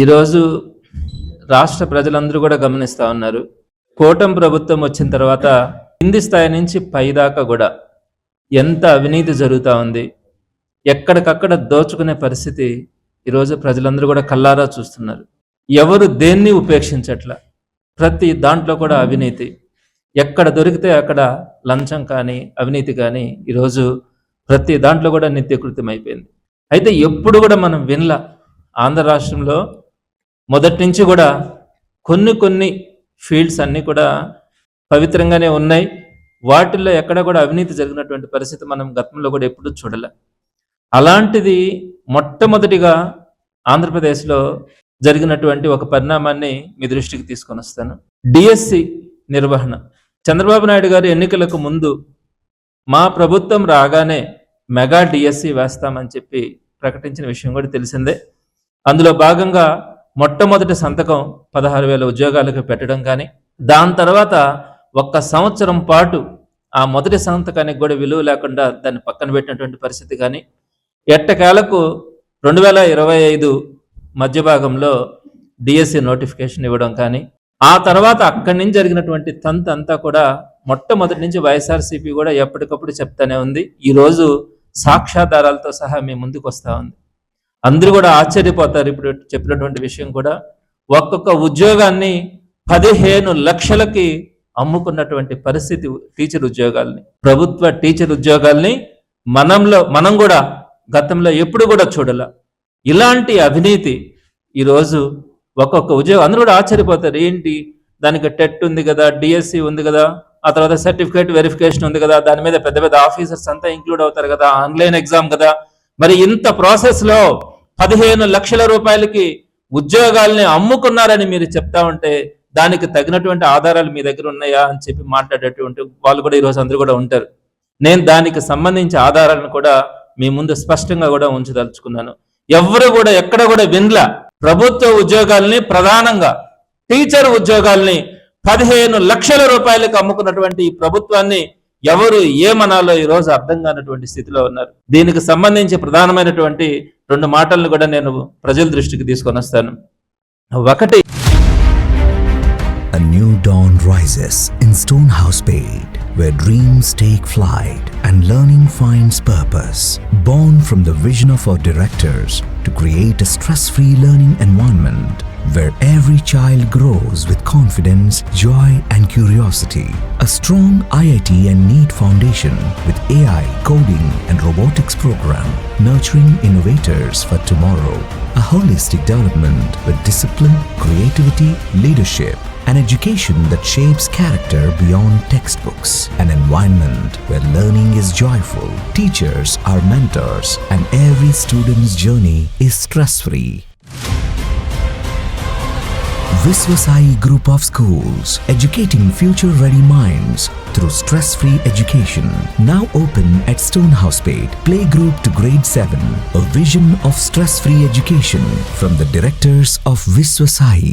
ఈరోజు రాష్ట్ర ప్రజలందరూ కూడా గమనిస్తూ ఉన్నారు. కూటమి ప్రభుత్వం వచ్చిన తర్వాత కింది స్థాయి నుంచి పైదాకా కూడా ఎంత అవినీతి జరుగుతూ ఉంది, ఎక్కడికక్కడ దోచుకునే పరిస్థితి ఈరోజు ప్రజలందరూ కూడా కల్లారా చూస్తున్నారు. ఎవరు దేన్ని ఉపేక్షించట్ల, ప్రతి దాంట్లో కూడా అవినీతి. ఎక్కడ దొరికితే అక్కడ లంచం కానీ అవినీతి కానీ ఈరోజు ప్రతి దాంట్లో కూడా నిత్యకృత్యం అయిపోయింది. అయితే ఎప్పుడు కూడా మనం వినలా, ఆంధ్ర రాష్ట్రంలో మొదటి నుంచి కూడా కొన్ని ఫీల్డ్స్ అన్నీ కూడా పవిత్రంగానే ఉన్నాయి. వాటిల్లో ఎక్కడ కూడా అవినీతి జరిగినటువంటి పరిస్థితి మనం గతంలో కూడా ఎప్పుడూ చూడలే. అలాంటిది మొట్టమొదటిగా ఆంధ్రప్రదేశ్లో జరిగినటువంటి ఒక పరిణామాన్ని మీ దృష్టికి తీసుకొని వస్తాను. డిఎస్సి నిర్వహణ. చంద్రబాబు నాయుడు గారు ఎన్నికలకు ముందు మా ప్రభుత్వం రాగానే మెగా డిఎస్సి వేస్తామని చెప్పి ప్రకటించిన విషయం కూడా తెలిసిందే. అందులో భాగంగా మొట్టమొదటి సంతకం 16,000 ఉద్యోగాలకు పెట్టడం కానీ, దాని తర్వాత 1 సంవత్సరం పాటు ఆ మొదటి సంతకానికి కూడా విలువ లేకుండా దాన్ని పక్కన పెట్టినటువంటి పరిస్థితి కానీ, ఎట్టకేలకు 2025 మధ్య భాగంలో డిఎస్సి నోటిఫికేషన్ ఇవ్వడం కానీ, ఆ తర్వాత అక్కడి నుంచి జరిగినటువంటి తంతు అంతా కూడా మొట్టమొదటి నుంచి వైఎస్ఆర్సీపీ కూడా ఎప్పటికప్పుడు చెప్తానే ఉంది. ఈరోజు సాక్ష్యాధారాలతో సహా మీ ముందుకు వస్తూ ఉంది. అందరూ కూడా ఆశ్చర్యపోతారు. ఇప్పుడు చెప్పినటువంటి విషయం కూడా, ఒక్కొక్క ఉద్యోగాన్ని 15 లక్షలకి అమ్ముకున్నటువంటి పరిస్థితి. టీచర్ ఉద్యోగాల్ని, ప్రభుత్వ టీచర్ ఉద్యోగాల్ని మనం కూడా గతంలో ఎప్పుడు కూడా చూడాల. ఇలాంటి అవినీతి ఈరోజు ఒక్కొక్క ఉద్యోగం అందరూ కూడా ఆశ్చర్యపోతారు. ఏంటి, దానికి టెట్ ఉంది కదా, డిఎస్సి ఉంది కదా, ఆ తర్వాత సర్టిఫికేట్ వెరిఫికేషన్ ఉంది కదా, దాని మీద పెద్ద పెద్ద ఆఫీసర్స్ అంతా ఇంక్లూడ్ అవుతారు కదా, ఆన్లైన్ ఎగ్జామ్ కదా, మరి ఇంత ప్రాసెస్లో 15 లక్షల రూపాయలకి ఉద్యోగాల్ని అమ్ముకున్నారని మీరు చెప్తా ఉంటే దానికి తగినటువంటి ఆధారాలు మీ దగ్గర ఉన్నాయా అని చెప్పి మాట్లాడేటువంటి వాళ్ళు కూడా ఈరోజు అందరూ కూడా ఉంటారు. నేను దానికి సంబంధించి ఆధారాలను కూడా మీ ముందు స్పష్టంగా కూడా ఉంచదలుచుకున్నాను. ఎవరు కూడా ఎక్కడ కూడా వినలా. ప్రభుత్వ ఉద్యోగాల్ని, ప్రధానంగా టీచర్ ఉద్యోగాల్ని 15 లక్షల రూపాయలకు అమ్ముకున్నటువంటి ఈ ప్రభుత్వాన్ని ఎవరు ఏమనాలో ఈరోజు అర్థం కానటువంటి స్థితిలో ఉన్నారు. దీనికి సంబంధించి ప్రధానమైనటువంటి 2 మాటలను కూడా నేను ప్రజల దృష్టికి తీసుకొని వస్తాను. ఒకటి, A new dawn rises in Stonehouse Paid, where dreams take flight and learning finds purpose. Born from the vision of our directors to create a stress-free learning environment where every child grows with confidence, joy and curiosity. A strong IIT and NEET foundation with AI, coding and robotics program, nurturing innovators for tomorrow. A holistic development with discipline, creativity, leadership, an education that shapes character beyond textbooks. An environment where learning is joyful, teachers are mentors, and every student's journey is stress-free. Viswasai Group of Schools, educating future-ready minds through stress-free education. Now open at Stonehouse Paid, playgroup to grade 7. A vision of stress-free education from the directors of Viswasai.